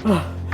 Setan!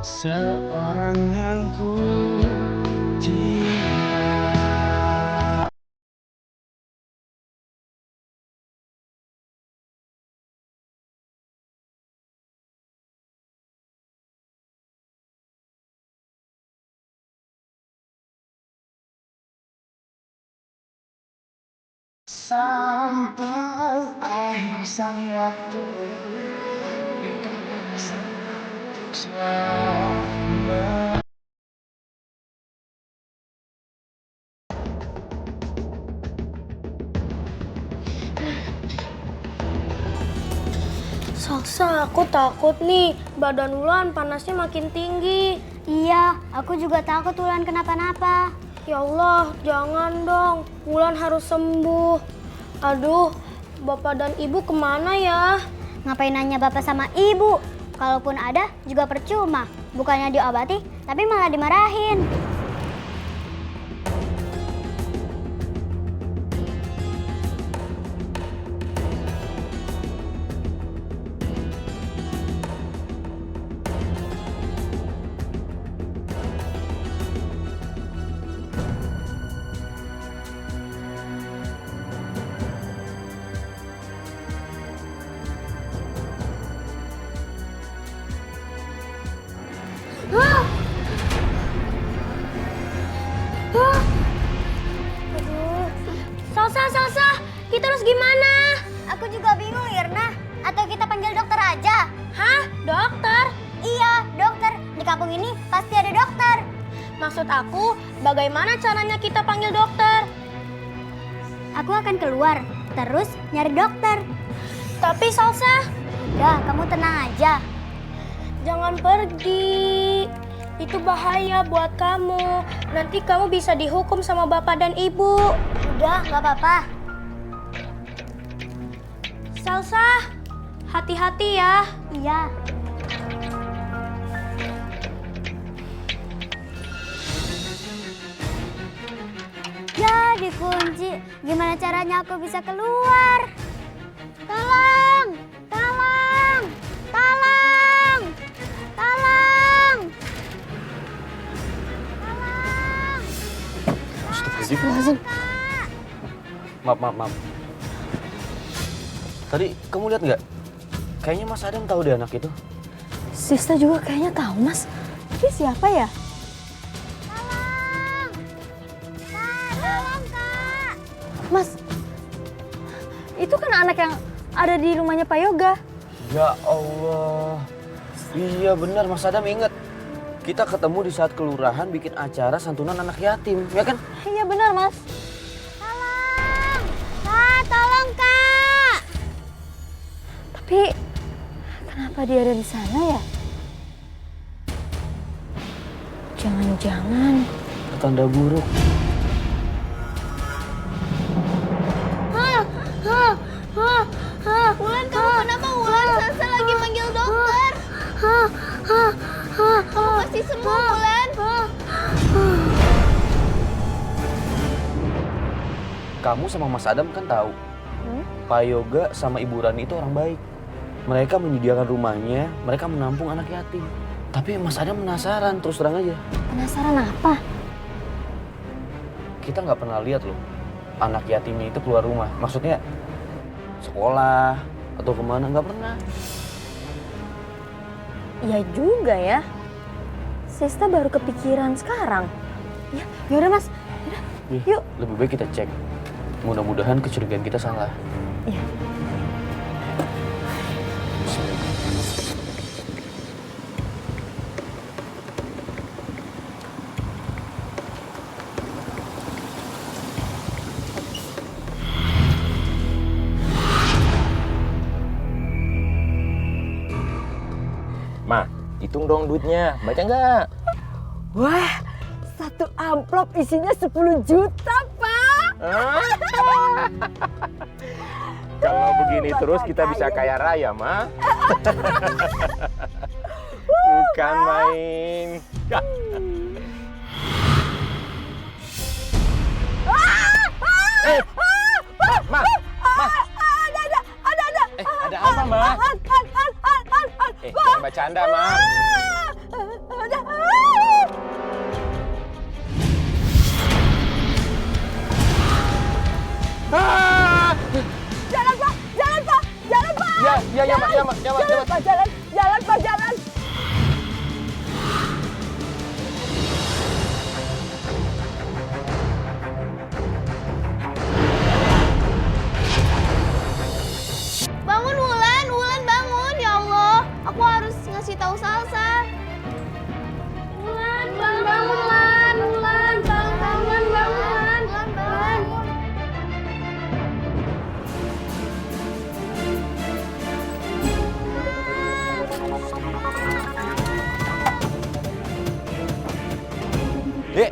Seorang yang ku cinta. Sampai sang waktu itu sama. Salsa, aku takut nih. Badan Wulan panasnya makin tinggi. Iya, aku juga takut Wulan kenapa-napa. Ya Allah, jangan dong. Wulan harus sembuh. Aduh, Bapak dan Ibu kemana ya? Ngapain nanya bapak sama ibu? Kalaupun ada juga percuma. Bukannya diobati, tapi malah dimarahin. Salsa, kita harus gimana? Aku juga bingung, Irna. Atau kita panggil dokter aja? Hah? Dokter? Iya, dokter. Di kampung ini pasti ada dokter. Maksud aku, bagaimana caranya kita panggil dokter? Aku akan keluar, terus nyari dokter. Tapi Salsa, Udah, kamu tenang aja. jangan pergi. Itu bahaya buat kamu. Nanti kamu bisa dihukum sama bapak dan ibu. Udah, nggak apa-apa. Salsa, hati-hati ya. Iya. Ya, dikunci. Gimana caranya aku bisa keluar? Tolong! Tolong! Tolong! Tolong! Tolong! Astagfirullahaladzim. Maaf. Tadi kamu lihat nggak? Kayaknya Mas Adam tahu deh anak itu. Sista juga kayaknya tahu, Mas. Tapi siapa ya? Tolong! Kak, tolong, Kak! Mas, itu kan anak yang ada di rumahnya Pak Yoga. Ya Allah. Iya benar, Mas Adam inget. Kita ketemu di saat kelurahan bikin acara santunan anak yatim, ya kan? Iya benar, Mas. Tolong! Kak, tolong, Kak! Tapi kenapa dia ada di sana ya? Jangan-jangan Tanda buruk. Wulan, kamu kenapa Wulan? Salsa lagi manggil dokter. Kamu pasti sembuh, Wulan. Kamu sama Mas Adam kan tahu, Pak Yoga sama Ibu Rani itu orang baik. Mereka menyediakan rumahnya, mereka menampung anak yatim. Tapi Mas Adam penasaran, terus terang aja. penasaran apa? Kita nggak pernah lihat loh, anak yatimnya itu keluar rumah. Maksudnya sekolah atau kemana, nggak pernah. Iya juga ya. Sista baru kepikiran sekarang. Yaudah Mas. Yuk. Lebih baik kita cek. Mudah-mudahan kecurigaan kita salah. Iya. Ma, hitung dong duitnya. Baca nggak? Wah, satu amplop isinya 10 juta, Pak. Kalau begini terus kita bisa kaya raya, Ma. Bukan main. Ma. Ada apa, Ma? Jangan bercanda, Ma. Jalan, Pak. Jalan, Pak. Jalan, Pak. Ya, Ma. Jalan, Pak. Jalan. Jalan, Pak. Jalan. Bangun Wulan, Wulan bangun ya Allah. Aku harus ngasih tahu Salsa. Wulan, bangun Wulan, Wulan, bangun, bangun, bangun. Dek,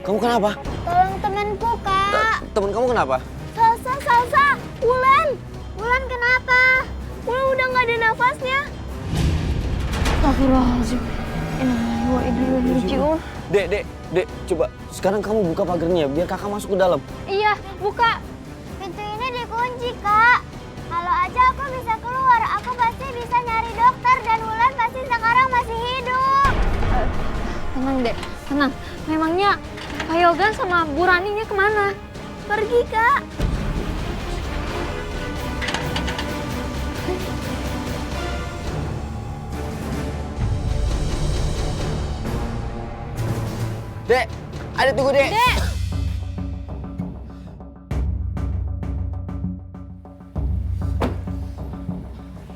kamu kenapa? Tolong temanku, Kak. Temen kamu kenapa? Salsa, Salsa, Wulan. Wulan kenapa? Wulan udah nggak ada nafasnya. Astagfirullahaladzim. Innalillahi wa inna ilaihi raji'un. Dek, coba sekarang kamu buka pagarnya biar kakak masuk ke dalam. Iya, buka. Pintu ini dikunci, Kak. Kalau aja aku bisa keluar, aku pasti bisa nyari dokter dan Wulan pasti sekarang masih hidup. Tenang, Dek. Tenang. Memangnya Pak Yoga sama Bu Raninya kemana? Pergi, Kak. Dek, ada tunggu Dek. Dek.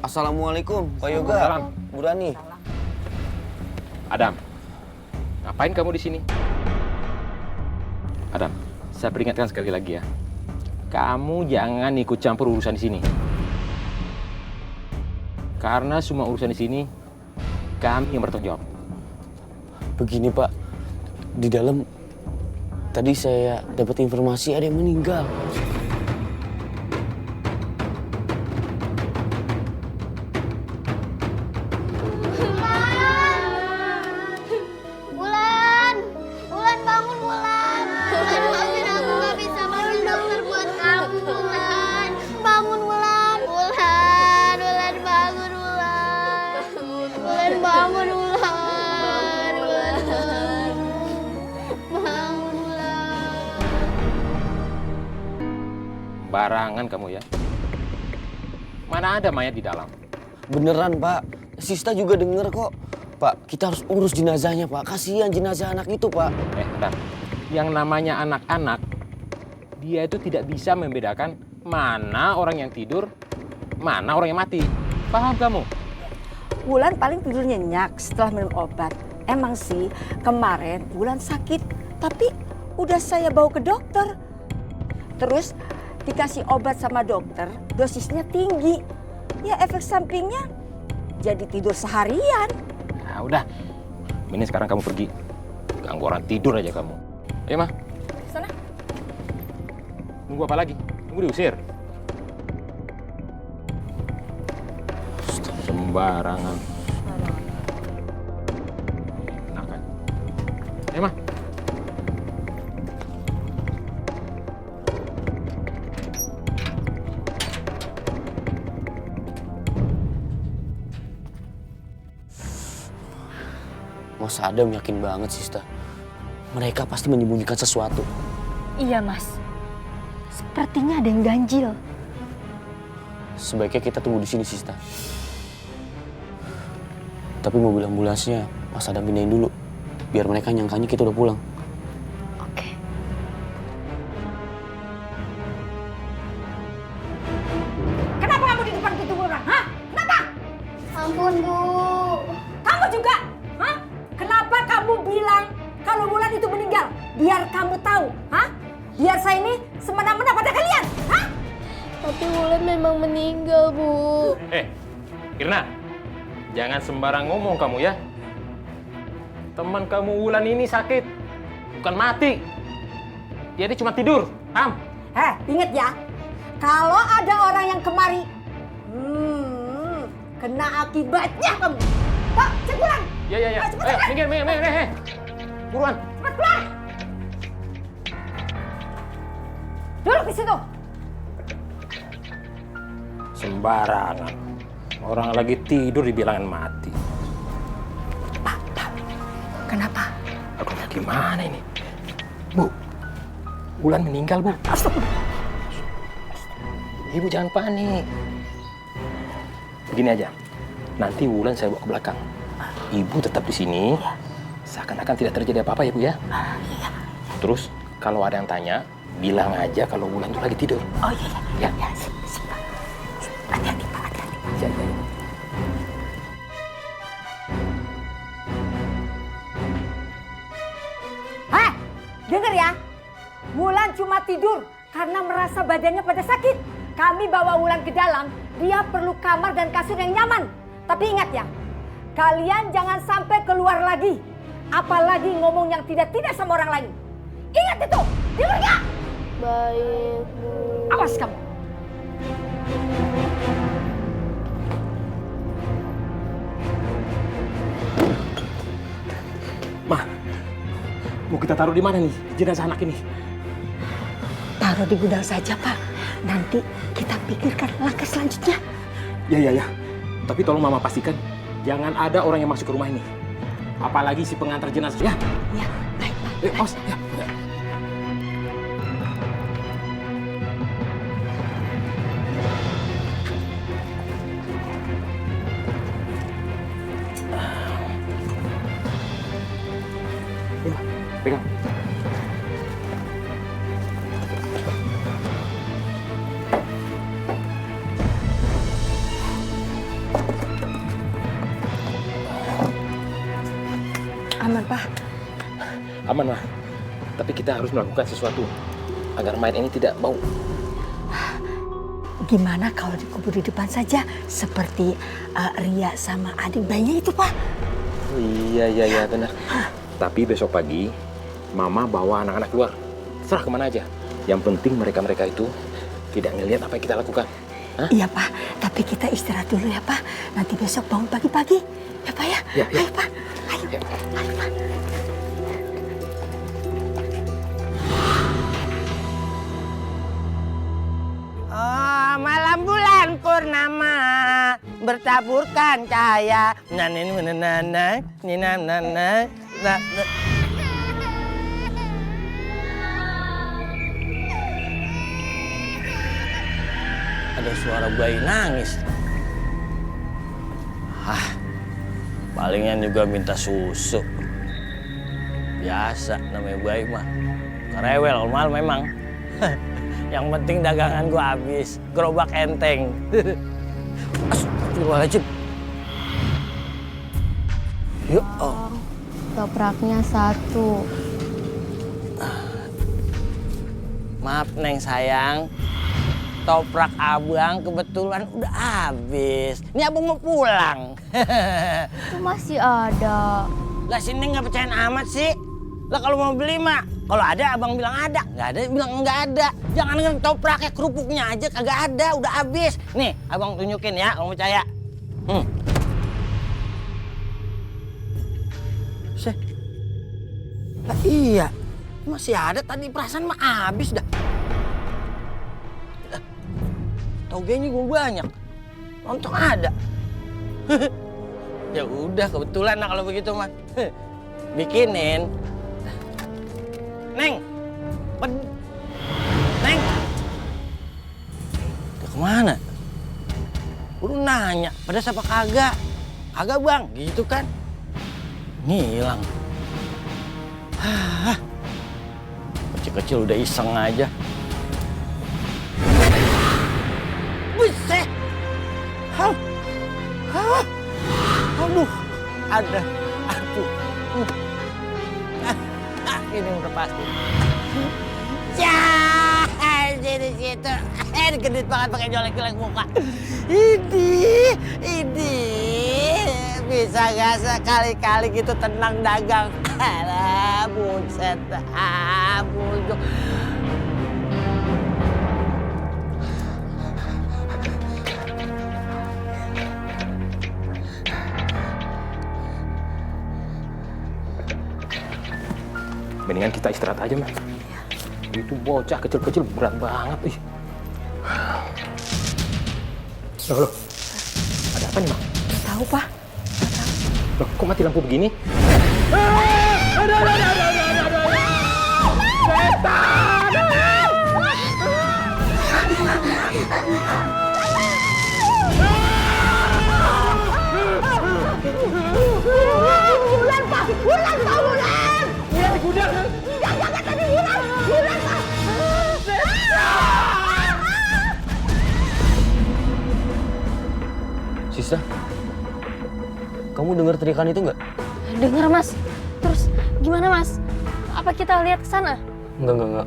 Assalamualaikum, Pak Yoga. Salam. Bu Rani. Adam, ngapain kamu di sini? Adam, saya peringatkan sekali lagi ya. Kamu jangan ikut campur urusan di sini. Karena semua urusan di sini kami yang bertanggung jawab. Begini Pak, di dalam tadi saya dapat informasi ada yang meninggal. Wulan, Wulan bangun Wulan. Wulan maafin aku nggak bisa panggil dokter buat kamu Wulan. Bangun Wulan. Wulan, Wulan bangun Wulan. Wulan bangun Wulan. Wulan. Bangun Wulan. Barangan kamu ya. Mana ada mayat di dalam? Beneran Pak, Sista juga denger kok. Pak, kita harus urus jenazahnya Pak. Kasihan jenazah anak itu Pak. Adam, yang namanya anak-anak, dia itu tidak bisa membedakan mana orang yang tidur, mana orang yang mati. Paham kamu? Wulan paling tidur nyenyak setelah minum obat. Emang sih kemarin Wulan sakit, tapi udah saya bawa ke dokter. Terus dikasih obat sama dokter, dosisnya tinggi. Ya efek sampingnya jadi tidur seharian. Nah udah, ini sekarang kamu pergi. Ganggu orang tidur aja kamu. Ayo mah. Sana. Nunggu apa lagi? Nunggu diusir. Sembarangan. Enak kan? Ayo mah. Mas Adam yakin banget Sista. Mereka pasti menyembunyikan sesuatu. Iya, Mas. Sepertinya ada yang ganjil. Sebaiknya kita tunggu di sini Sista. Tapi mobil ambulansnya Mas Adam pindahin dulu. Biar mereka nyangkanya kita udah pulang. itu meninggal. Biar kamu tahu, hah? Biar saya ini semena-mena pada kalian, hah? Tapi Wulan memang meninggal, Bu. Irna, jangan sembarang ngomong kamu ya. Teman kamu Wulan ini sakit, bukan mati. Dia cuma tidur, paham? Ingat ya, kalau ada orang yang kemari, kena akibatnya kamu. Pak, cek pulang. Ya. Minggir. Buruan. Cepat pulang. Duduk di situ. Sembarangan. Orang lagi tidur dibilangin mati. Pak. Kenapa? Aduh, gimana ini? Bu, Wulan meninggal, Bu. Ibu jangan panik. Begini aja, nanti Wulan saya bawa ke belakang. Ibu tetap di sini, seakan-akan tidak terjadi apa-apa ya, Bu ya. Iya. Terus kalau ada yang tanya, bilang aja kalau Wulan itu lagi tidur. Oh iya. Ya. Sip, Pak. Hati-hati, Pak. Hati-hati. Ya. Dengar ya. Wulan cuma tidur karena merasa badannya pada sakit. Kami bawa Wulan ke dalam, dia perlu kamar dan kasur yang nyaman. Tapi ingat ya, kalian jangan sampai keluar lagi. Apalagi ngomong yang tidak-tidak sama orang lain. Ingat itu, dengar nggak? Baik, Bu. Awas kamu. Ma, mau kita taruh di mana nih jenazah anak ini? Taruh di gudang saja, Pak. Nanti kita pikirkan langkah selanjutnya. Ya. Tapi tolong Mama pastikan jangan ada orang yang masuk ke rumah ini. Apalagi si pengantar jenazah. Ya. Ya, baik, Pak. Awas. Ya. Pegang. Aman, Pak. Aman, Ma. Tapi kita harus melakukan sesuatu agar mayat ini tidak bau. Gimana kalau dikubur di depan saja seperti Ria sama adik bayinya itu, Pak? Iya, benar. Tapi besok pagi Mama bawa anak-anak keluar. Serah kemana aja. Yang penting mereka itu tidak ngelihat apa yang kita lakukan. Hah? Iya, Pak. Tapi kita istirahat dulu ya, Pak. Nanti besok bangun pagi-pagi. Ya, Pak ya? Ya. Ayo, Pak. Ayo. Ya. Ayo, Pak. Oh, malam bulan purnama bertaburkan cahaya. Ada suara bayi nangis. Palingan juga minta susu. Biasa namanya bayi mah. Rewel kalau malam memang. Yang penting dagangan gua habis. Gerobak enteng. Astagfirullahaladzim. Ya Allah. Topraknya 1. Maaf Neng sayang, toprak abang kebetulan udah habis. Ini abang mau pulang. Itu masih ada. Lah sini nggak percaya amat sih. Lah kalau mau beli mah, kalau ada abang bilang ada, nggak ada bilang nggak ada. Jangan dengan topraknya kerupuknya aja kagak ada, udah habis. Nih abang tunjukin ya, kalau percaya. Lah iya, masih ada tadi perasaan mah habis dah. Togenya gue banyak, lontong ada. Ya udah kebetulan nah kalau begitu mah. Bikinin. Neng, Neng, udah kemana? Lu nanya, pedas apa kagak? Kagak bang, gitu kan? Ngilang. Kecil-kecil udah iseng aja. Buset! Aduh, ada. Aduh. ini udah pasti. Ya, di situ. Gendut banget pakai jolek-jolek muka. Ini bisa gak sekali-kali gitu tenang dagang. Alah, buset. Bujuk. Mendingan kita istirahat aja, Mas. Itu bocah kecil-kecil berat banget. Ih. Loh. Ada apa nih, Mak? Nggak tahu, Pak. Loh, kok mati lampu begini? Sisa, kamu dengar teriakan itu nggak? Dengar, Mas. Terus gimana, Mas? Apa kita lihat ke sana? Enggak.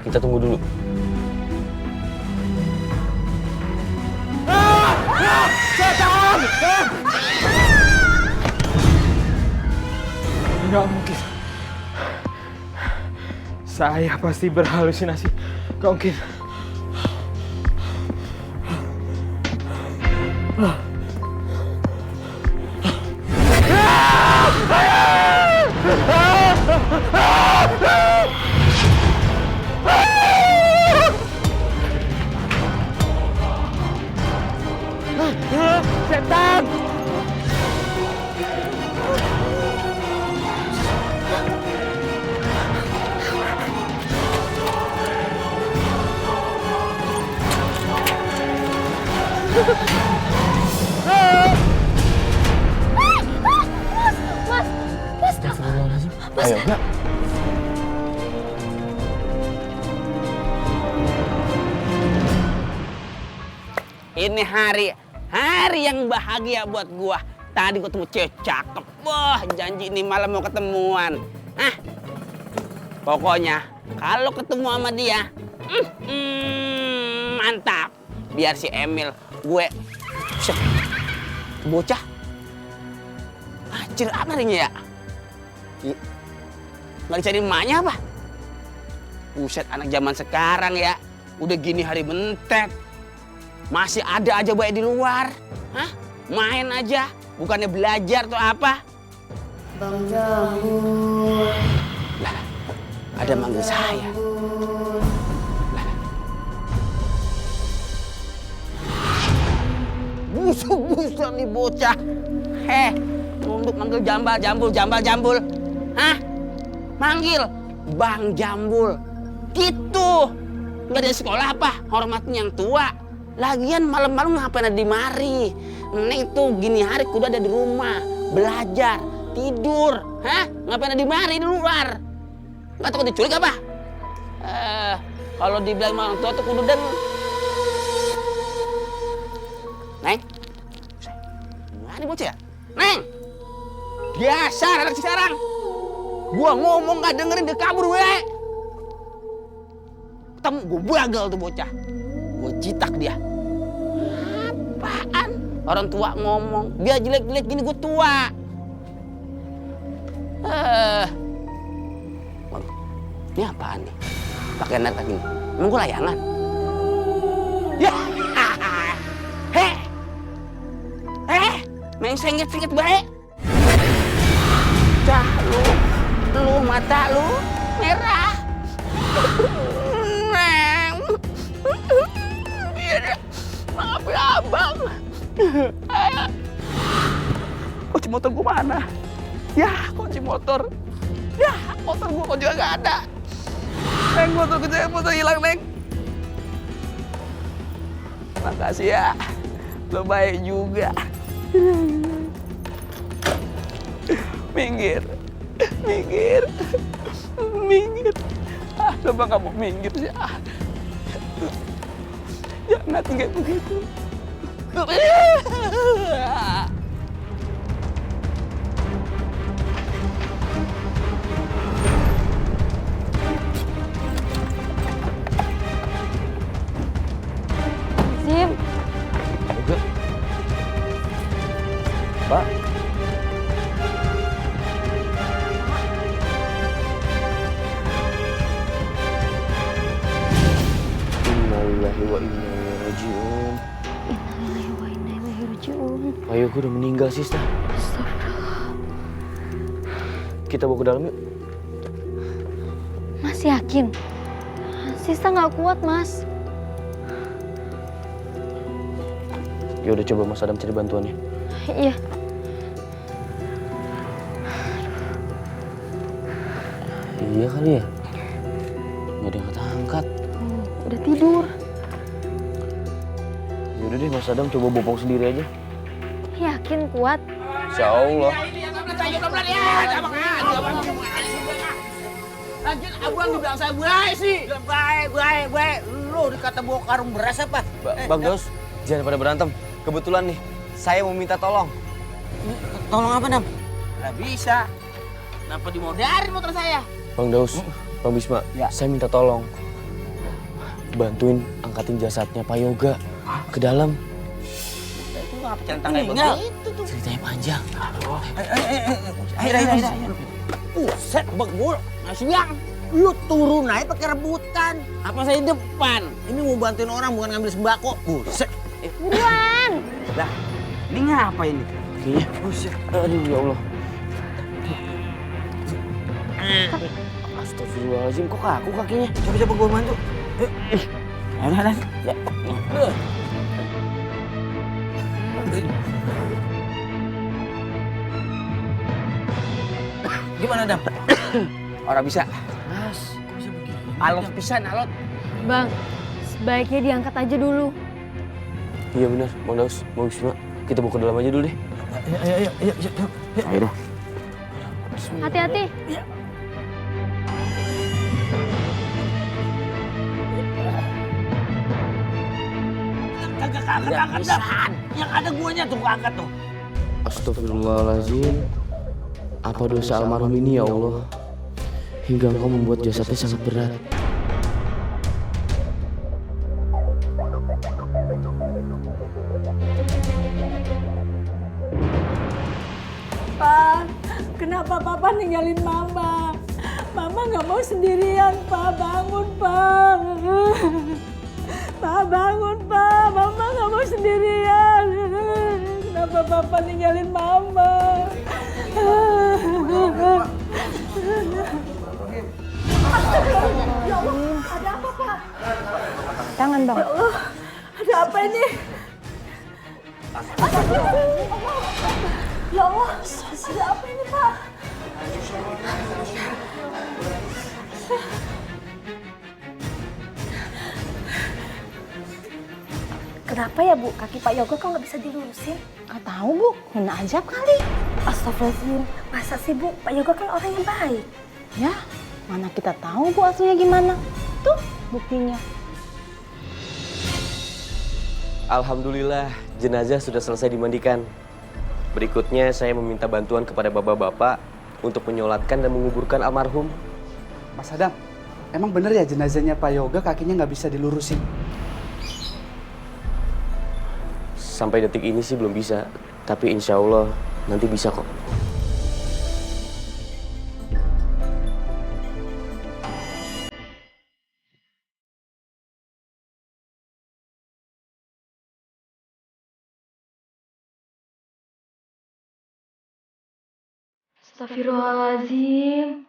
Kita tunggu dulu. Nggak mungkin. Saya pasti berhalusinasi. Nggak mungkin. Setan! Ayo, enggak. Ini hari yang bahagia buat gua. Tadi gua ketemu cewek cakep. Wah, janji ini malam mau ketemuan. Pokoknya kalau ketemu sama dia, mantap. Biar si Emil gue bocah. Anjir, apa harinya ya? Nggak dicari emaknya apa? Buset, anak zaman sekarang ya. Udah gini hari mentet. Masih ada aja baik di luar. Hah? Main aja. Bukannya belajar atau apa? Bang Jambul. Lah, ada manggil saya. Lah. Busuk-busuk nih bocah. Untuk manggil jambul. Hah? Manggil Bang Jambul. Gitu. Nggak ada sekolah apa? Hormatin yang tua. Lagian malam-malam ngapain ada di mari? Neng tuh gini hari kudu ada di rumah. Belajar, tidur. Hah? Ngapain ada di mari di luar? Nggak takut diculik apa? Kalau dibilang sama orang tua tuh kudu dan Neng? Mana bocah ya? Neng! Biasa anak sekarang. Gua ngomong gak dengerin, dia kabur we. Ketemu gua bagal tuh bocah. Gua citak dia. Apaan? Orang tua ngomong, dia jelek-jelek gini gua tua. Ini apaan nih? Pakai net lagi nih. Emang gua layangan? Ya. Main sengit-sengit baik. Cah lu mata lu merah. Neng. Iya, maaf ya abang. Kunci motor gua mana? Ya, kunci motor. Ya, motor gua kok juga gak ada. Neng, motor hilang, Neng. Makasih ya. Lo baik juga. Minggir. Coba kamu minggir sih. Jangan kayak begitu. Payoga udah meninggal, Sista. Kita bawa ke dalam yuk. Mas yakin? Sista nggak kuat, Mas. Ya udah, coba Mas Adam cari bantuannya. Iya. Iya kali ya. Nggak ada yang angkat. Udah tidur. Ya udah deh, Mas Adam coba bopong sendiri aja. Yakin kuat? Insya Allah. Lanjut, abang dibilang saya buai sih. Baik. Lu dikata bawa karung beras apa? Bang Daus, jangan pada berantem. Kebetulan nih, saya mau minta tolong. Tolong apa, Dam? Nggak bisa. Kenapa dimodarin motor saya? Bang Daus, Bang Bisma, Ya. saya minta tolong. Bantuin angkatin jasadnya Payoga ke dalam. Itu ngapa centangnya begitu tuh? Ceritanya panjang. Ayo. Set, begul. Masih yang. Lu turun aja pakai rebutan. Apa saya depan? Ini mau bantuin orang bukan ngambil sembako. Buset. Buruan! Lah, ini ngapa ini? Kakinya. Buset. Aduh, ya Allah. Astagfirullahaladzim, kok kaku kakinya? Coba gue bantu. Ayo. Ya. Gimana, Dam? Orang bisa. Mas, Alot pisan, alot. Bang, sebaiknya diangkat aja dulu. iya benar, Bang Daus, Bang Bisma. Kita bawa ke dalam aja dulu deh. Ayo. Ayo dah. Hati-hati. Kagak angkat, Dam. Yang ada guanya tuh angkat tuh. Astagfirullahaladzim. Apa dosa almarhum ini ya Allah? Hingga engkau membuat jasadnya sangat berat. Pak, kenapa Papa ninggalin Mama? Mama nggak mau sendirian, Pak. Bangun, Pak. Pak, bangun, Pak. Mama nggak mau sendirian. Kenapa Papa ninggalin Mama? Ya Allah, ada apa, Pak? Tangan, Bang. Ya Allah, ada apa ini? Ya Allah, ada apa ini, Pak? Kenapa ya, Bu? Kaki Pak Yoga kok nggak bisa dilurusin? Nggak tahu, Bu. Kena ajab kali. Astagfirullahaladzim. Masa sih, Bu? Pak Yoga kan orang yang baik. Ya, mana kita tahu, Bu, aslinya gimana. Tuh, buktinya. Alhamdulillah, jenazah sudah selesai dimandikan. Berikutnya saya meminta bantuan kepada bapak-bapak untuk menyolatkan dan menguburkan almarhum. Mas Adam, emang bener ya jenazahnya Pak Yoga kakinya nggak bisa dilurusin? Sampai detik ini sih belum bisa, tapi insya Allah nanti bisa kok. Astagfirullahaladzim.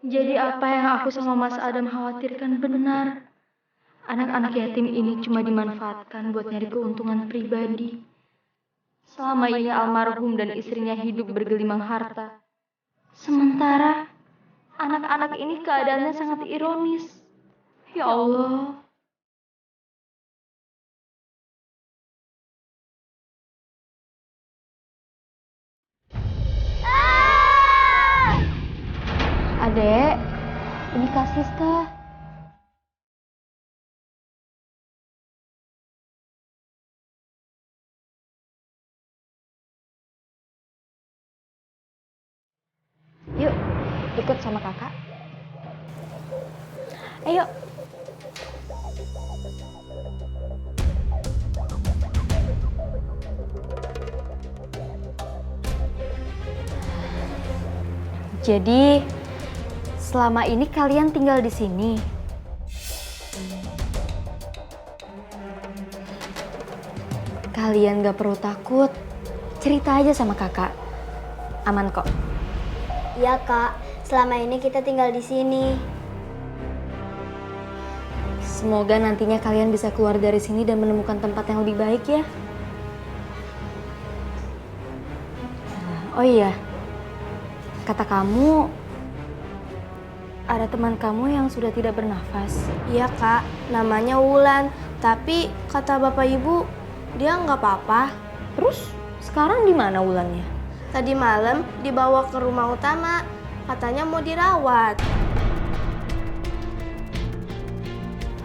Jadi apa yang aku sama Mas Adam khawatirkan benar. Anak-anak yatim ini cuma dimanfaatkan buat nyari keuntungan pribadi. Selama ini almarhum dan istrinya hidup bergelimang harta. Sementara anak-anak ini keadaannya sangat ironis. Ya Allah. Adek, ini Kak Siska. Yuk, ikut sama kakak. Ayo. Jadi, selama ini kalian tinggal di sini. Kalian gak perlu takut. cerita aja sama kakak. Aman kok. Iya kak, selama ini kita tinggal di sini. Semoga nantinya kalian bisa keluar dari sini dan menemukan tempat yang lebih baik ya. Oh iya, kata kamu ada teman kamu yang sudah tidak bernafas. Iya kak, namanya Wulan. Tapi kata bapak ibu, dia nggak apa-apa. Terus sekarang di mana Wulannya? Tadi malam dibawa ke rumah utama, katanya mau dirawat.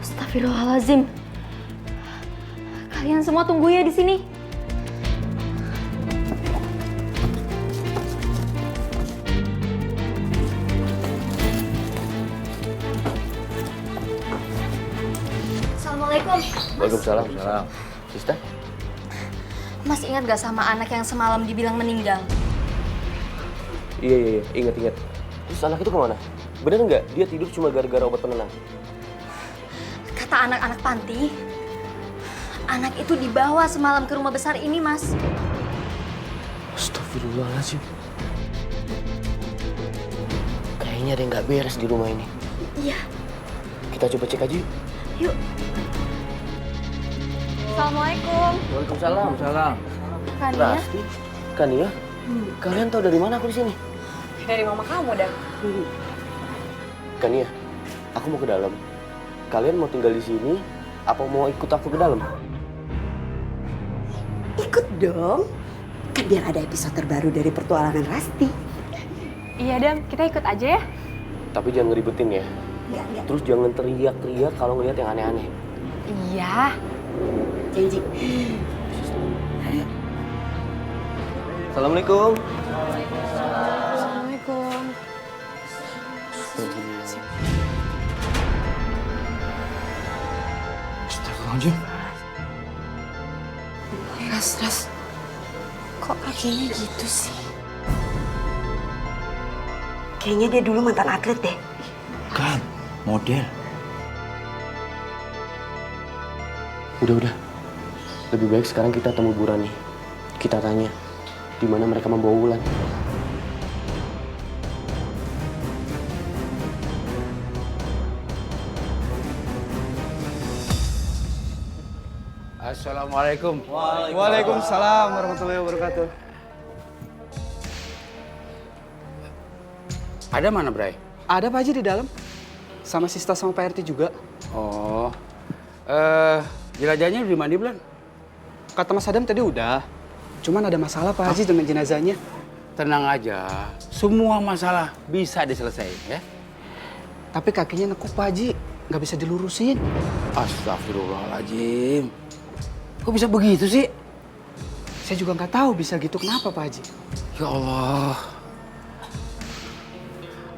Astagfirullahaladzim. Kalian semua tunggu ya di sini. Assalamualaikum. Waalaikumsalam. Sister? Mas ingat gak sama anak yang semalam dibilang meninggal? Iya, ingat. Terus anak itu kemana? Bener nggak? Dia tidur cuma gara-gara obat penenang. Kata anak-anak panti, anak itu dibawa semalam ke rumah besar ini, Mas. Astagfirullahaladzim. Kayaknya ada yang nggak beres di rumah ini. Iya. Kita coba cek aja yuk. Yuk. Assalamualaikum. Waalaikumsalam. Salam. Kania? Rasti, Kania, kalian tahu dari mana aku di sini? Dari mama kamu, Dan. Kania, aku mau ke dalam. Kalian mau tinggal di sini? Apa mau ikut aku ke dalam? Ikut dong. Kan biar ada episode terbaru dari petualangan Rasti. Iya, Dam. Kita ikut aja ya. Tapi jangan ngeribetin ya. Enggak. Terus jangan teriak-teriak kalau ngeliat yang aneh-aneh. Iya. Janji. Assalamualaikum. Assalamualaikum. Astagfirullahaladzim. Ras. Kok kakinya gitu sih? Kayaknya dia dulu mantan atlet deh. Kan, model. Udah. Lebih baik sekarang kita temu Bu Rani. Kita tanya, di mana mereka membawa Wulan. Assalamualaikum. Waalaikumsalam warahmatullahi wabarakatuh. Ada mana, Bray? Ada Pak Haji di dalam. Sama Sista sama Pak RT juga. Oh, jelajahnya udah mandi belum? Kata Mas Adam tadi udah. Cuman ada masalah Pak Haji dengan jenazahnya. Tenang aja, semua masalah bisa diselesaikan ya. Tapi kakinya nekuk Pak Haji. Nggak bisa dilurusin. Astagfirullahaladzim. Kok bisa begitu sih? Saya juga nggak tahu bisa gitu kenapa Pak Haji. Ya Allah.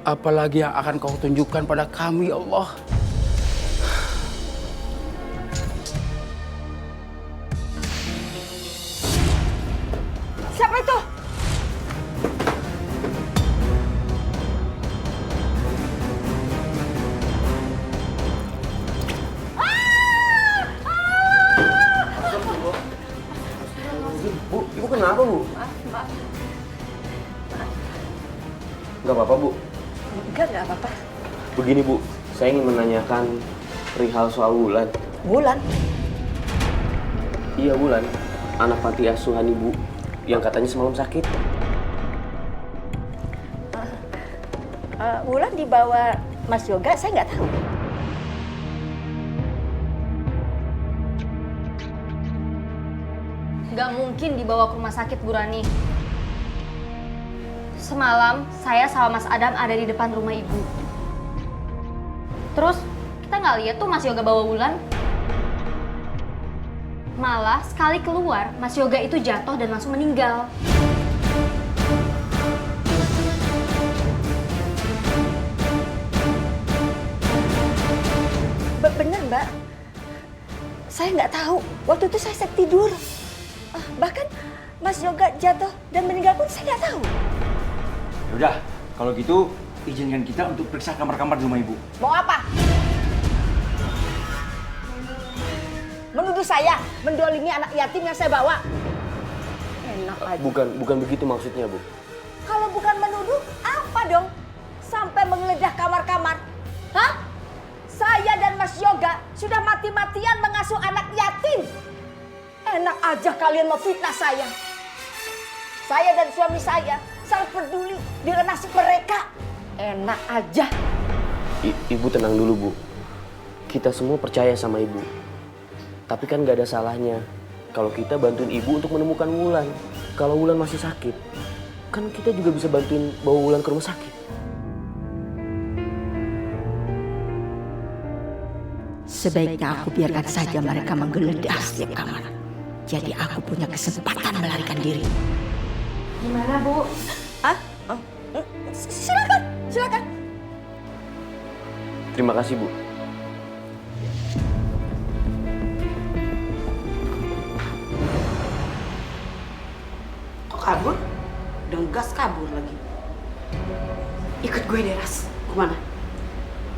Apalagi yang akan kau tunjukkan pada kami, ya Allah. Siapa itu? Bu, Ibu kenapa, Bu? Nggak apa-apa, Bu. Enggak apa-apa. Begini, Bu. Saya ingin menanyakan perihal soal Wulan. Wulan? Iya, Wulan. Anak panti asuhan Ibu yang katanya semalam sakit. Wulan dibawa Mas Yoga, saya nggak tahu. Nggak mungkin dibawa ke rumah sakit, Bu Rani. Semalam, saya sama Mas Adam ada di depan rumah Ibu. Terus, kita nggak lihat tuh Mas Yoga bawa Wulan. Malah, sekali keluar, Mas Yoga itu jatuh dan langsung meninggal. Bener, Mbak. Saya nggak tahu. Waktu itu saya tidur. Bahkan Mas Yoga jatuh dan meninggal pun saya nggak tahu. Udah, kalau gitu izinkan kita untuk periksa kamar-kamar di rumah Ibu. Mau apa? Menuduh saya mendolimi anak yatim yang saya bawa. Enak Enak aja. Bukan begitu maksudnya, Bu. Kalau bukan menuduh, apa dong? Sampai menggeledah kamar-kamar. Hah? Saya dan Mas Yoga sudah mati-matian mengasuh anak yatim. Enak aja kalian memfitnah saya. Saya dan suami saya sangat peduli dengan nasib mereka. Enak aja. Ibu tenang dulu, Bu. Kita semua percaya sama Ibu. Tapi kan gak ada salahnya kalau kita bantuin Ibu untuk menemukan Wulan. Kalau Wulan masih sakit, kan kita juga bisa bantuin bawa Wulan ke rumah sakit. Sebaiknya aku biarkan saja mereka menggeledah setiap kamar. Jadi aku punya kesempatan melarikan diri. Gimana, Bu? Hah? Silakan, silakan. Terima kasih, Bu. Kok kabur? Udah gas kabur lagi. Ikut gue deh, Ras. Kemana?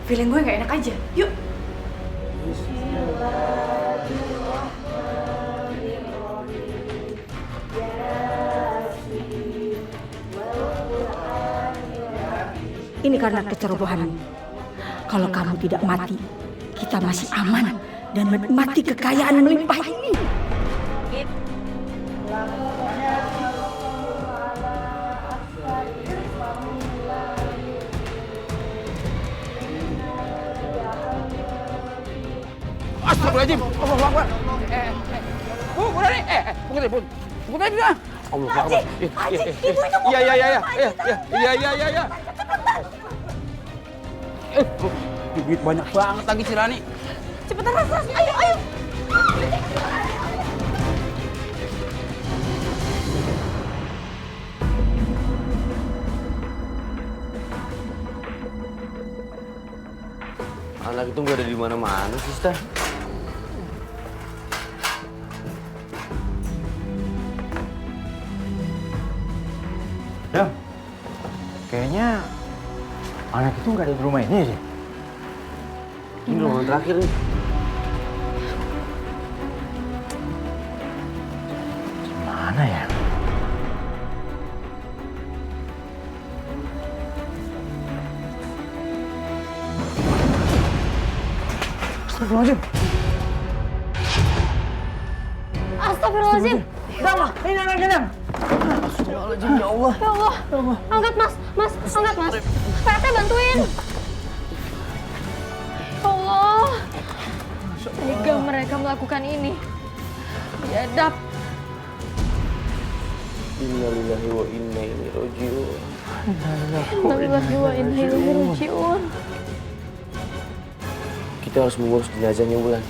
Feeling gue gak enak aja. Yuk. Ini karena kecerobohanmu. Kalau kamu tidak mati, kita masih aman dan menikmati kekayaan melimpah ini. Astagfirullahaladzim. Allahu Akbar. Bu, udah nih. Bukan deh, Bu. Bukan tadi dah. Allah Akbar. Ibu itu mau Iya. Duit banyak banget lagi si Rani. cepetan Ras, ayo. Anak itu nggak ada di mana-mana, Sister. Dam, kayaknya anak itu nggak ada di rumah ini sih. Ini ruangan terakhir nih. Mana ya? Astagfirullahaladzim. Astagfirullahaladzim. Dam, ini anaknya, Dam. Astagfirullahaladzim, ya Allah. Ya Allah. Angkat, Mas. Angkat, Mas. Pak RT bantuin. Ya Allah. Tega mereka melakukan ini. Biadab. Innalillahi wa inna ilaihi raji'un. Innalillahi wa inna ilaihi raji'un. Kita harus mengurus jenazahnya Wulan.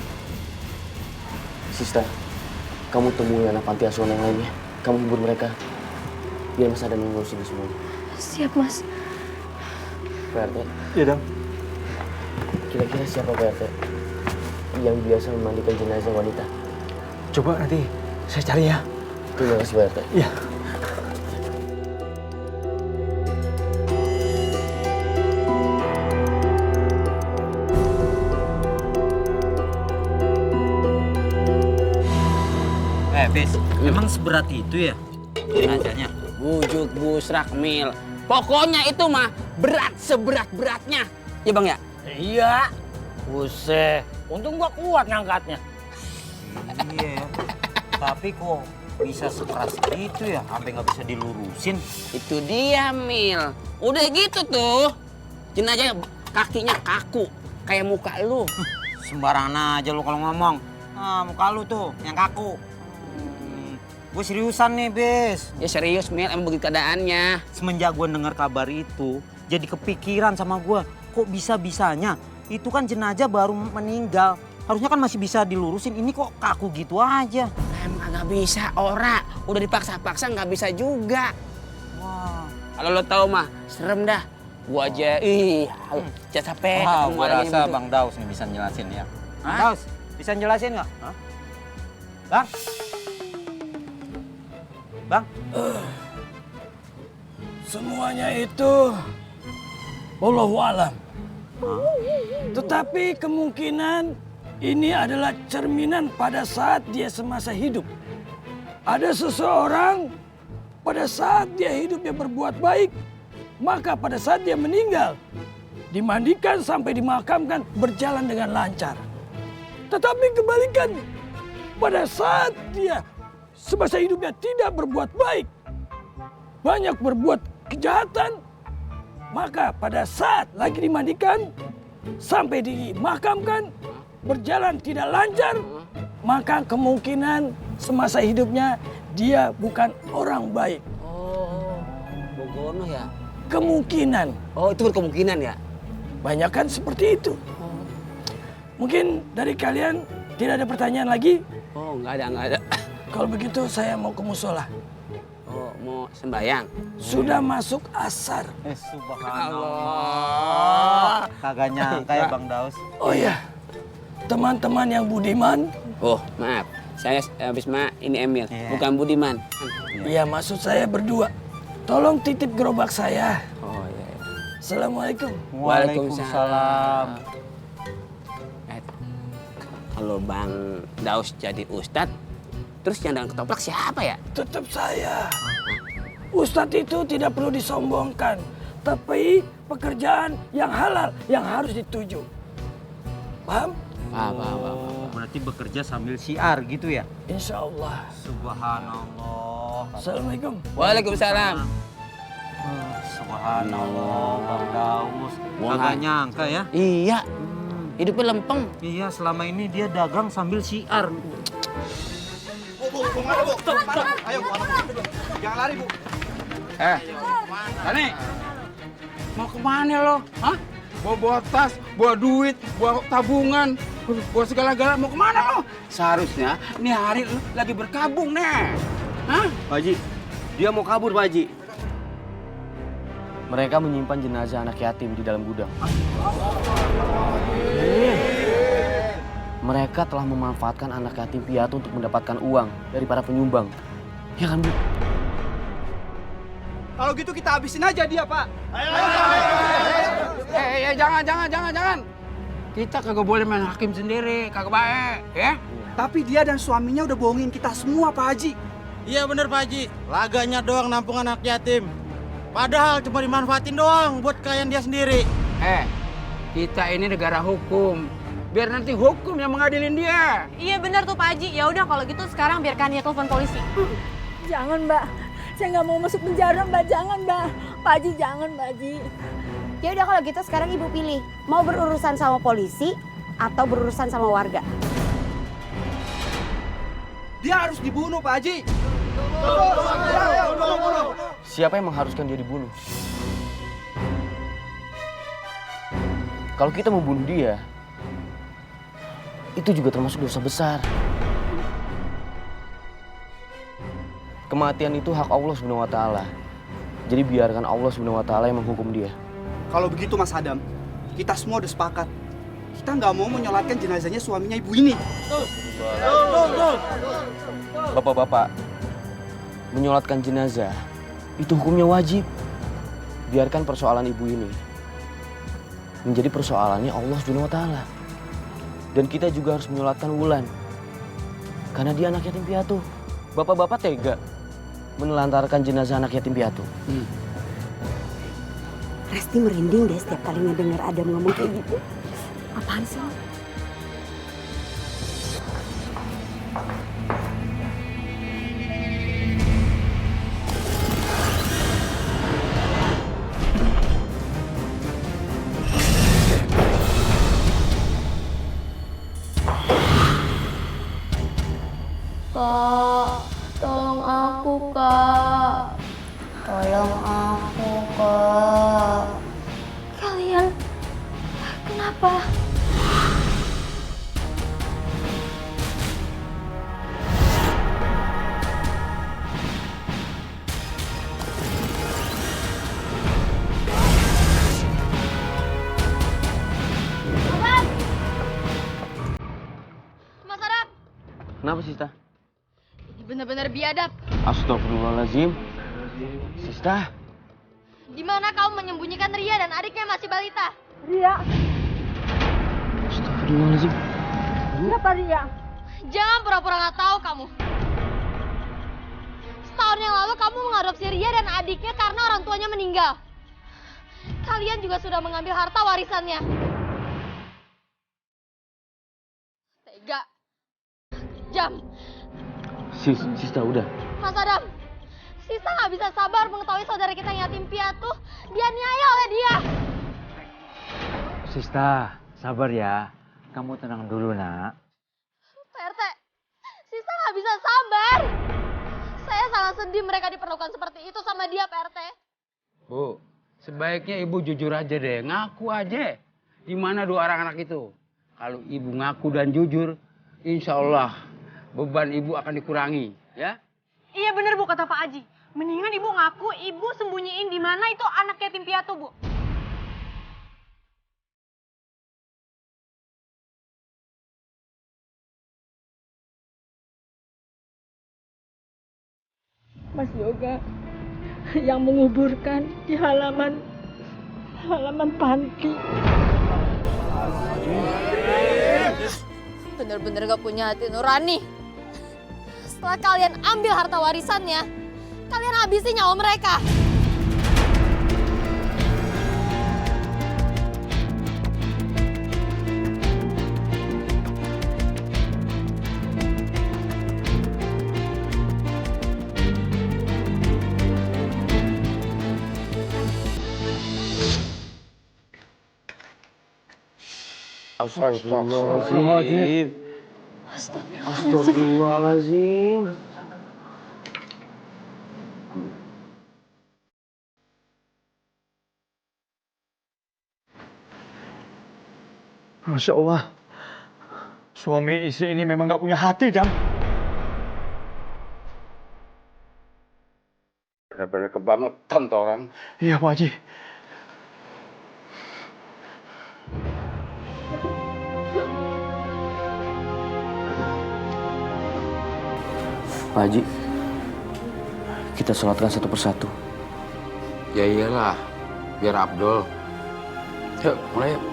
Sista, kamu temui anak panti asuhan yang lainnya. Kamu hibur mereka. Biar Mas Adam mengurus ini semuanya. Siap, Mas. Pak RT, Iya, Dam. kira-kira siapa Pak RT yang biasa memandikan jenazah wanita? Coba nanti saya cari ya. Terima kasih Pak RT. Iya. Bis, emang seberat itu ya jenazahnya? Bujuk busrak Mil. Pokoknya itu mah berat seberat-beratnya. Ya Bang ya? Iya. Buset, untung gua kuat ngangkatnya. Iya. Tapi kok bisa sekeras itu ya, sampai nggak bisa dilurusin? Itu dia Mil. Udah gitu tuh. Jenazahnya kakinya kaku. Kayak muka lu. Sembarangan aja lu kalau ngomong. Nah, muka lu tuh yang kaku. Gue seriusan nih, Bis. Ya serius Mil, emang begitu keadaannya. Semenjak gue dengar kabar itu, jadi kepikiran sama gue. Kok bisa-bisanya? Itu kan jenazah baru meninggal. Harusnya kan masih bisa dilurusin. Ini kok kaku gitu aja. Emang nggak bisa, ora. Udah dipaksa-paksa nggak bisa juga. Wah. Kalau lo tahu mah, serem dah. Gua aja, capek. Wah, ketemu gue orang rasa gitu. Bang Daus nih bisa jelasin ya. Hah? Daus, bisa jelasin nggak? Hah? Bang? Bang? Semuanya itu wallahu alam. Tetapi kemungkinan ini adalah cerminan pada saat dia semasa hidup. Ada seseorang pada saat dia hidupnya berbuat baik, maka pada saat dia meninggal, dimandikan sampai dimakamkan berjalan dengan lancar. Tetapi kebalikannya, pada saat dia semasa hidupnya tidak berbuat baik, banyak berbuat kejahatan, maka pada saat lagi dimandikan sampai dimakamkan berjalan tidak lancar, maka kemungkinan semasa hidupnya dia bukan orang baik. Oh, Bogono ya? Kemungkinan. Oh, itu berkemungkinan ya? Banyak kan seperti itu. Mungkin dari kalian tidak ada pertanyaan lagi? Oh, nggak ada. Kalau begitu saya mau ke musola. Oh, mau sembahyang? Sudah masuk asar. Subhanallah. Kagak nyangka ya Bang Daus. Oh iya, teman-teman yang budiman. Oh, maaf. Saya habis ini Emil, bukan Budiman. Iya, maksud saya berdua. Tolong titip gerobak saya. Oh iya. Assalamualaikum. Waalaikumsalam. Kalau Bang Daus jadi ustadz, terus yang dalam ketoprak siapa ya? Tetap saya. Ustadz itu tidak perlu disombongkan, tapi pekerjaan yang halal yang harus dituju. Paham? Paham. Berarti bekerja sambil siar gitu ya? Insya Allah. Subhanallah. Assalamualaikum. Waalaikumsalam. Subhanallah, Bang Daus. Kagak nyangka ya? Iya. Hidupnya lempeng. Iya, selama ini dia dagang sambil siar. Bu, kemana, Bu? Ayo, jangan lari, Bu. Tani, mau kemana lo? Hah? Bawa tas, bawa duit, bawa tabungan, bawa segala-gala. Mau kemana lo? Seharusnya nih hari lo lagi berkabung nih. Hah? Pak Haji, dia mau kabur Pak Haji. Mereka menyimpan jenazah anak yatim di dalam gudang. Mereka telah memanfaatkan anak yatim piatu untuk mendapatkan uang dari para penyumbang. Ya kan, Bu? Kalau gitu kita habisin aja dia, Pak. Jangan. Kita kagak boleh main hakim sendiri, kagak baik, ya? Tapi dia dan suaminya udah bohongin kita semua, Pak Haji. Iya bener Pak Haji, laganya doang nampung anak yatim. Padahal cuma dimanfaatin doang buat kalian dia sendiri. Kita ini negara hukum. Biar nanti hukum yang mengadilin dia. Iya benar tuh Pak Haji. Ya udah kalau gitu sekarang biarkan dia telepon polisi. Jangan, Mbak. Saya nggak mau masuk penjara, Mbak. Jangan, Mbak. Pak Haji, jangan, Mbak Haji. Ya udah kalau gitu sekarang Ibu pilih, mau berurusan sama polisi atau berurusan sama warga. Dia harus dibunuh, Pak Haji. Siapa yang mengharuskan dia dibunuh? Kalau kita membunuh dia, itu juga termasuk dosa besar. Kematian itu hak Allah Subhanahu wa Ta'ala. Jadi biarkan Allah Subhanahu wa Ta'ala yang menghukum dia. Kalau begitu Mas Adam, kita semua udah sepakat. Kita nggak mau menyolatkan jenazahnya suaminya ibu ini. Bapak-bapak, menyolatkan jenazah itu hukumnya wajib. Biarkan persoalan ibu ini menjadi persoalannya Allah Subhanahu wa Ta'ala. Dan kita juga harus menyolatkan Wulan karena dia anak yatim piatu. Bapak-bapak tega menelantarkan jenazah anak yatim piatu. Resti merinding deh setiap kali ngedenger Adam ngomong kayak gitu. Apaan sih? Kak, tolong aku, Kak. Tolong aku, Kak. Kalian kenapa? Mas Adam, Kenapa Sista? ini benar-benar biadab. Astagfirullahaladzim. Sista, Di mana kamu menyembunyikan Ria dan adiknya masih balita? Ria, astagfirullahaladzim. kenapa Ria? Jangan pura-pura nggak tahu kamu. Setahun yang lalu kamu mengadopsi Ria dan adiknya karena orang tuanya meninggal. Kalian juga sudah mengambil harta warisannya. Tega. Kejam. Sista udah. Mas Adam, Sista nggak bisa sabar mengetahui saudara kita yang yatim piatu dianiaya oleh dia. Sista, sabar ya. Kamu tenang dulu, nak. Pak RT, Sista nggak bisa sabar. Saya sangat sedih mereka diperlakukan seperti itu sama dia, Pak RT. Bu, sebaiknya ibu jujur aja deh, ngaku aja. Di mana dua orang anak itu? Kalau ibu ngaku dan jujur, insya Allah beban ibu akan dikurangi, ya? Iya bener Bu kata Pak Haji. Mendingan ibu ngaku ibu sembunyiin di mana itu anak yatim piatu, Bu. Mas Yoga yang menguburkan di halaman panti. Bener-bener gak punya hati nurani. Setelah kalian ambil harta warisannya, kalian habisi nyawa mereka. Astagfirullahaladzim. Astagfirullahaladzim. Masya Allah. Suami istri ini memang gak punya hati, Dam. Bener-bener kebangetan tuh orang. Iya, Pak Haji. Pak Haji, kita sholatkan satu persatu. Ya iyalah, biar Abdul. Yuk, mulai yuk.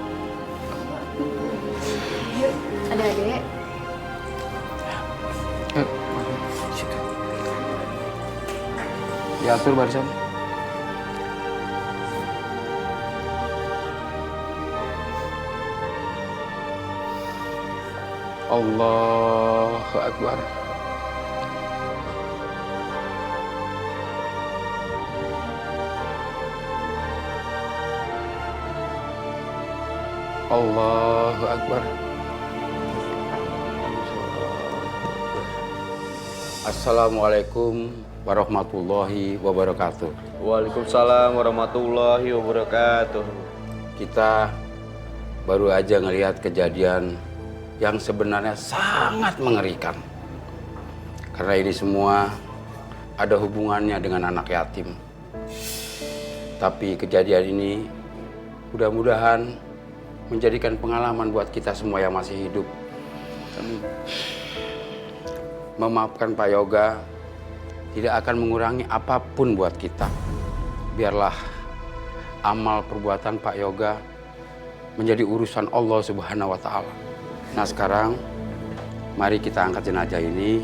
Adek-adek. Yuk. Diatur barisan. Allahu Akbar. Allahu Akbar. Assalamualaikum warahmatullahi wabarakatuh. Waalaikumsalam warahmatullahi wabarakatuh. Kita baru aja ngelihat kejadian yang sebenarnya sangat mengerikan. Karena ini semua ada hubungannya dengan anak yatim. Tapi kejadian ini mudah-mudahan menjadikan pengalaman buat kita semua yang masih hidup. Memaafkan Pak Yoga tidak akan mengurangi apapun buat kita. Biarlah amal perbuatan Pak Yoga menjadi urusan Allah Subhanahu wa Ta'ala. Nah sekarang mari kita angkat jenazah ini,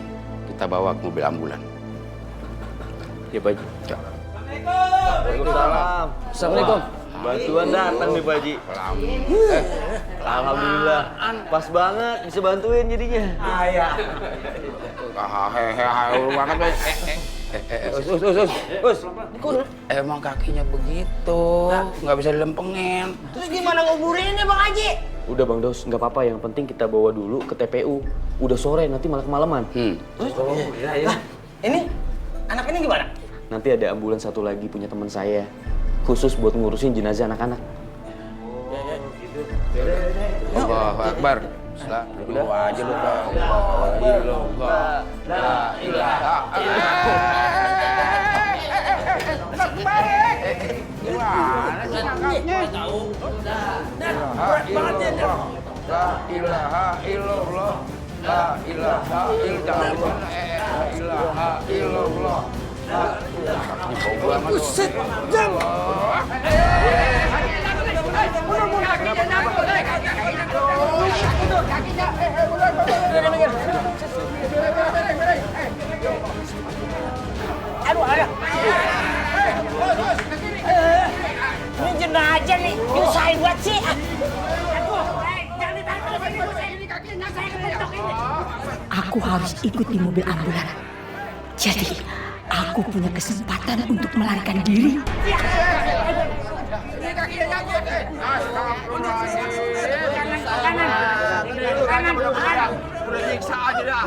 kita bawa ke mobil ambulan. Ya Pak Haji. Ya. Waalaikumsalam. Assalamualaikum. Bantuan datang nih Pak Haji. Alhamdulillah. Pas banget bisa bantuin jadinya. Ayah. Us. Emang kakinya begitu, nggak bisa dilempengin. Terus gimana nguburinnya Bang Haji? Udah Bang Dos, nggak apa-apa. Yang penting kita bawa dulu ke TPU. Udah sore, nanti malah kemalaman. Lah, ini anak ini gimana? Nanti ada ambulan satu lagi punya teman saya. Khusus buat ngurusin jenazah anak-anak. Allahu Akbar. Dulu aja lu Pak. La ilaha Gimana sih ngangkatnya? La ilaha illallah. La ilaha illallah. La ilaha illallah. Buset, jam. bercanda aja nih. Nyusahin buat sih. Aku harus ikut di mobil ambulan. Jadi, aku punya kesempatan untuk melarikan diri. Udah nyiksa aja dah.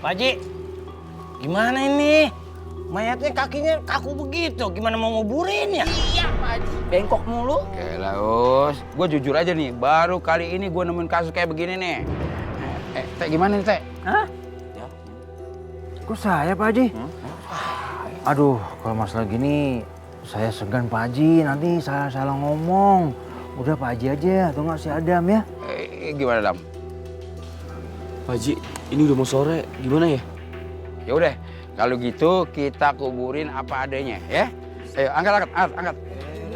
Pak Haji, gimana ini? Mayatnya kakinya kaku begitu, gimana mau nguburin ya? Iya, Pak Haji. Bengkok mulu. Yalah, Us. Gue jujur aja nih, baru kali ini gue nemuin kasus kayak begini nih. Teh gimana nih, Teh? Hah? Kok saya, Pak Haji? Aduh, kalau masalah gini saya segan, Pak Haji. Nanti salah ngomong. Udah Pak Haji aja, atau nggak si Adam ya? Gimana, Dam? Pak Haji, ini udah mau sore, gimana ya? Ya udah, kalau gitu kita kuburin apa adanya, ya. Ayo, angkat.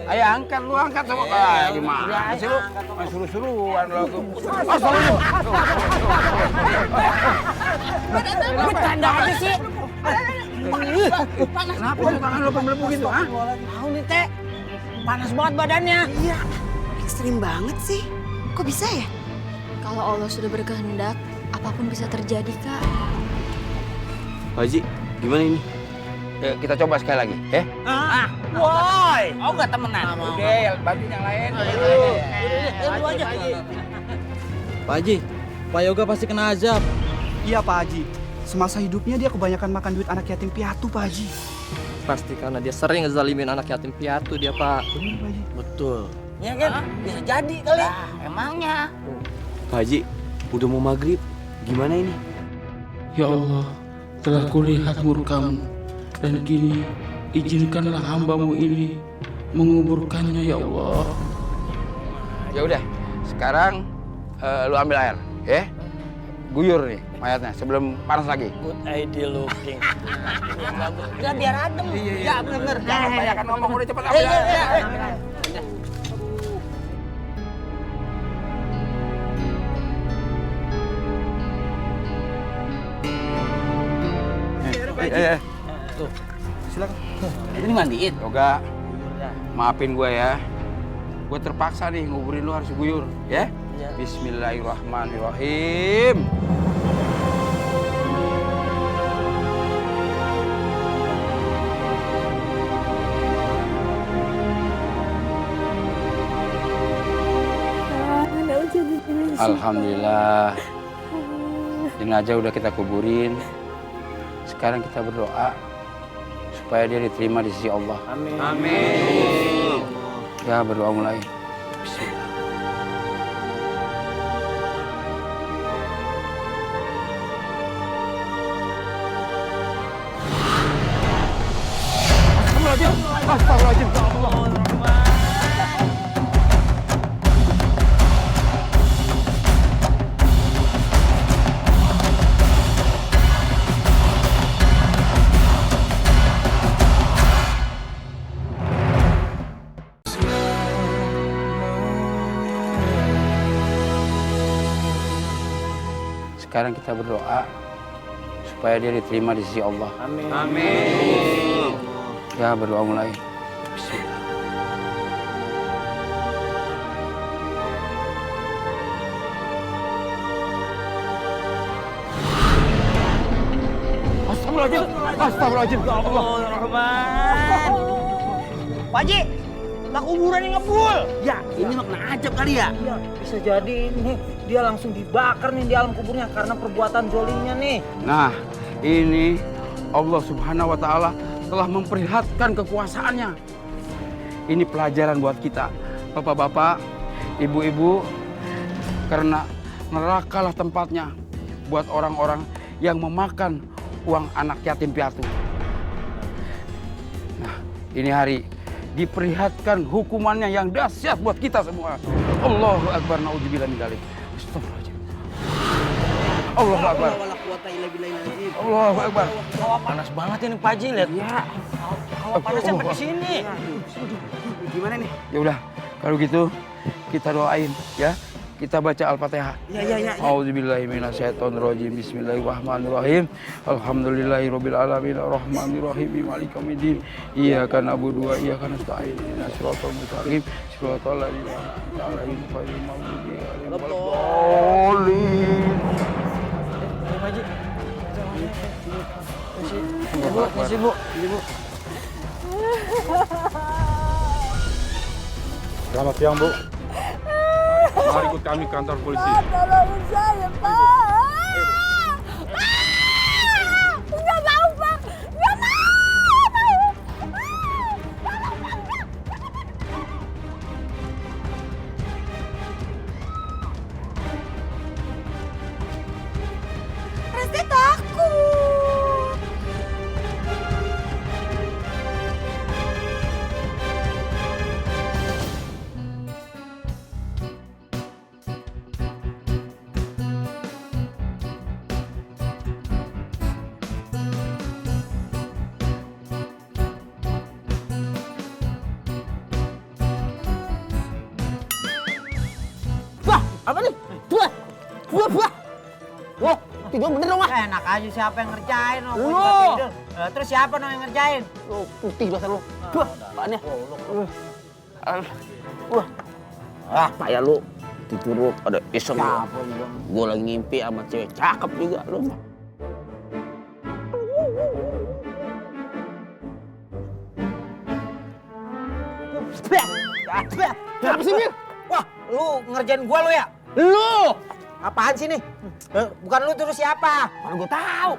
Ayo angkat, lu angkat sama gimana sih lu? Suruh-suruhan lu. Bercanda aja sih. Kenapa tangan lu pembelebu gitu, ha? Tahu nih, Teh. Panas banget badannya. Iya, ekstrim banget sih. Kok bisa ya? Kalau Allah sudah berkehendak, apapun bisa terjadi, Kak. Pak Haji, gimana ini? Kita coba sekali lagi, ya. Woi, oh nggak temenan. Udah, bantuin yang lain. Lu aja. Pak Haji, Pak Yoga pasti kena azab. Iya Pak Haji, semasa hidupnya dia kebanyakan makan duit anak yatim piatu Pak Haji. Pasti karena dia sering ngezalimin anak yatim piatu dia, Pak. Betul. Ya kan? Bisa jadi kali. Emangnya. Pak Haji, udah mau maghrib, gimana ini? Ya Allah, telah kulihat murkamu, dan kini izinkanlah hambamu ini menguburkannya, ya Allah. Ya udah, sekarang lu ambil air, ya. Guyur nih mayatnya sebelum panas lagi. Good idea looking. Ya biar adem. Ya bener. Jangan banyak ngomong, udah cepet ambil air. Tuh, silakan. Ini mandiin. Yoga, maafin gue ya. Gue terpaksa nih nguburin lu harus guyur, ya. Bismillahirrahmanirrahim. Alhamdulillah. Jenazah udah kita kuburin. Sekarang kita berdoa supaya dia diterima di sisi Allah. Amin. Amin. Ya, berdoa mulai. Bismillah. Astagfirullahaladzim. Sekarang kita berdoa supaya dia diterima di sisi Allah. Amin. Amin. Ya, berdoa mulai. Bismillah. Astagfirullahaladzim. Ya Allah. Pak Haji, lah kuburan yang ngebul. Ya, ini mah kena ajab kali ya? Iya, bisa jadi ini dia langsung dibakar nih di alam kuburnya karena perbuatan zolimnya nih. Nah, ini Allah Subhanahu wa Ta'ala telah memperlihatkan kekuasaannya. Ini pelajaran buat kita, bapak-bapak, ibu-ibu, karena nerakalah tempatnya buat orang-orang yang memakan uang anak yatim piatu. Nah, ini hari diperlihatkan hukumannya yang dahsyat buat kita semua. Allahu Akbar, naudzubillah min dzalik. Astagfirullahaladzim. Allahu Akbar. Allahu Akbar. Hawa panas banget ini Pak Haji, lihat. Iya. Hawa panas sampai ke sini. Gimana nih? Ya udah, kalau gitu kita doain ya. Kita baca Al-Fatihah. Ya. A'udzubillahi minasyaitonirrajim. Bismillahirrahmanirrahim. Alhamdulillahirabbil alamin arrahmanirrahim maliki yaumiddin. Iyyaka na'budu wa iyyaka nasta'in. Ihdinas siratal mustaqim. Siratal ladzina an'amta 'alaihim ghairil maghdubi 'alaihim waladdallin. Bu. Selamat siang, Bu. Mari ikut kami ke kantor polisi. Tolongin saya, Pak. Nggak mau, Pak. Nggak mau. Resti takut. Wah, apa nih? Buah. Wah, tidur bener dong, Wah. Enak aja siapa yang ngerjain lo. Lu. Terus siapa dong yang ngerjain? Lu putih dasar lu. Wah, apaan ya? Wah. Ah, payah lu. Tidur lu ada iseng lu. Gua lagi ngimpi sama cewek cakep juga lu. Apa sih, Mir? Wah, lu ngerjain gua lo ya? Lu! Apaan sih nih? Bukan lu terus siapa? Mana gua tahu.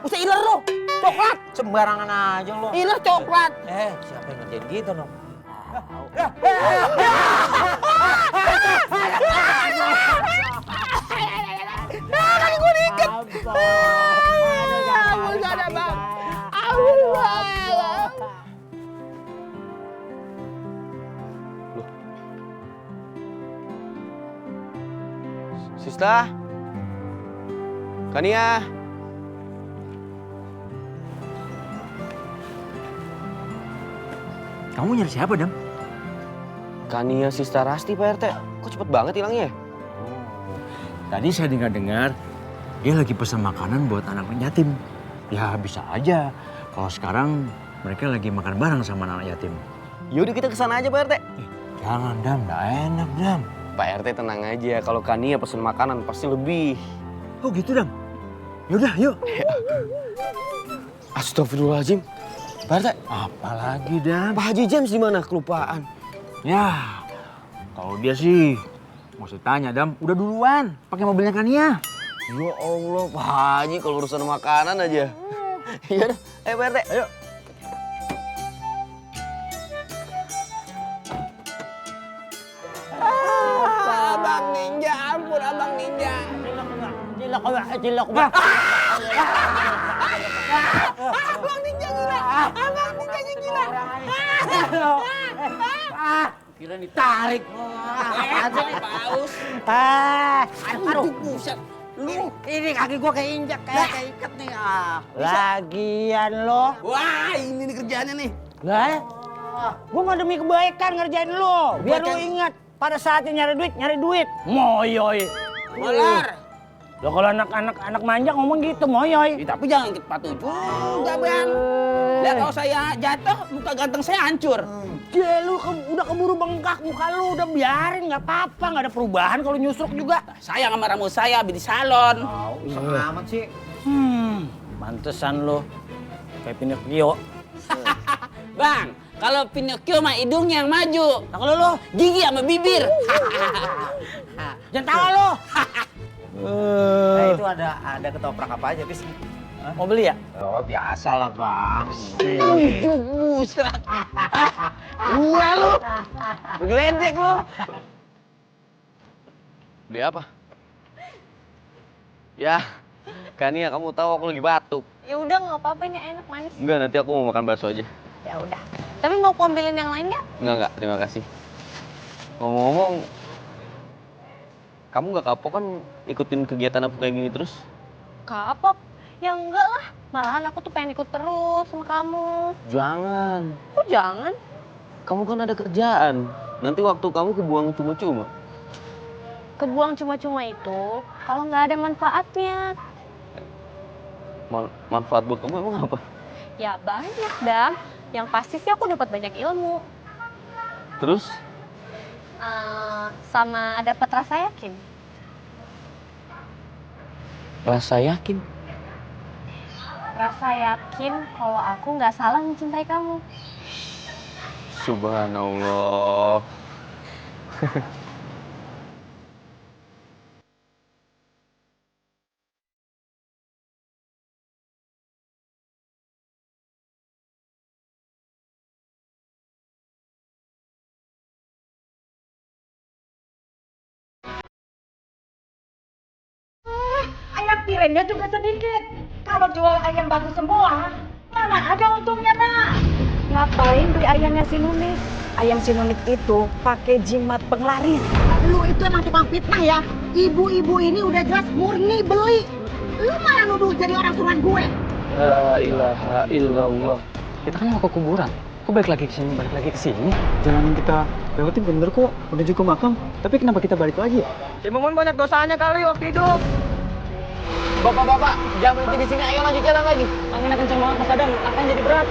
Usah iler lu. Coklat. Sembarangan aja lu. Iler coklat. Siapa yang ngerjain gitu dong? Kaki gua diikat. Gak ada, Bang. Sista, Kania. Kamu nyari siapa, Dam? Kania Sista Rasti, Pak RT. Kok cepet banget hilangnya? Tadi saya dengar dia lagi pesan makanan buat anak yatim. Ya bisa aja kalau sekarang mereka lagi makan bareng sama anak yatim. Yaudah kita kesana aja, Pak RT. Jangan, Dam. Nggak enak, Dam. Pak RT tenang aja. Kalau Kania pesen makanan pasti lebih. Oh gitu, Dam? Yaudah, yuk. Astagfirullahaladzim. Pak RT. Apalagi, Dam? Pak Haji James di mana? Kelupaan. Ya, kalau dia sih mau saya tanya, Dam, udah duluan pakai mobilnya Kania. Ya Allah, Pak Haji kalau urusan makanan aja. Iya dah, ayo Pak RT, ayo. Abang Ninja, ampun Abang Ninja. Cilok. Abang Ninja gila. Abang Ninja gila. Kira ditarik. Aja nih paus. Aduh, buset. Lu, ini kaki gua keinjak kayak keikat nih. Lagian lo. Wah, ini nih kerjaannya nih. Lah, gua mau demi kebaikan ngerjain lo. Biar lo ingat pada saatnya nyari duit. Moyoy. Molar. Lo kalau anak manja ngomong gitu, moyoy. Tapi jangan ikut patuh juga, Bang. Lihat kalau saya jatuh, muka ganteng saya hancur. Lu udah keburu bengkak muka lu, udah biarin nggak apa-apa, nggak ada perubahan kalau nyusruk juga. Saya sama rambut saya habis di salon. Iseng amat sih. Mantesan lo kayak Pinocchio. Bang, kalau Pinocchio mah hidungnya yang maju. Nah kalau lo gigi sama bibir. Jangan tawa lo. Nah, itu ada ketoprak apa aja, Bis? Mau beli ya? Oh, biasa lah, Bang. Buset. Gua lu. Geledek lu. Beli apa? Ya, Kania kamu tahu aku lagi batuk. Ya udah nggak apa-apa, ini enak manis. Enggak, nanti aku mau makan bakso aja. Ya udah. Tapi mau aku ambilin yang lain nggak? Enggak, terima kasih. Ngomong-ngomong, kamu nggak kapok kan ikutin kegiatan aku kayak gini terus? Kapok? Ya enggak lah. Malahan aku tuh pengen ikut terus sama kamu. Jangan. Kok jangan? Kamu kan ada kerjaan. Nanti waktu kamu kebuang cuma-cuma. kebuang cuma-cuma itu kalau nggak ada manfaatnya. Manfaat buat kamu emang apa? Ya banyak, Dam. Yang pasti sih aku dapat banyak ilmu. Terus? Sama dapat rasa yakin. Rasa yakin? Rasa yakin kalau aku nggak salah mencintai kamu. Subhanallah. Ayam tirennya juga sedikit. Kalau jual ayam bagus semua, mana ada untungnya, Nak? Ngapain beli ayamnya si Nunik? Ayam si Nunik itu pakai jimat penglaris. Lu itu emang tukang fitnah ya. Ibu-ibu ini udah jelas murni beli. Lu malah nuduh jadi orang suruhan gue. La ilaha illallah. Kita kan mau ke kuburan. Kok balik lagi ke sini? Jalan yang kita lewati bener kok, menuju ke makam. Tapi kenapa kita balik lagi ya? Si Mumun banyak dosanya kali waktu hidup. Bapak-bapak, jangan berhenti di sini. Ayo lanjut jalan lagi. Angin akan kencang banget, Mas Adam. Akan jadi berat.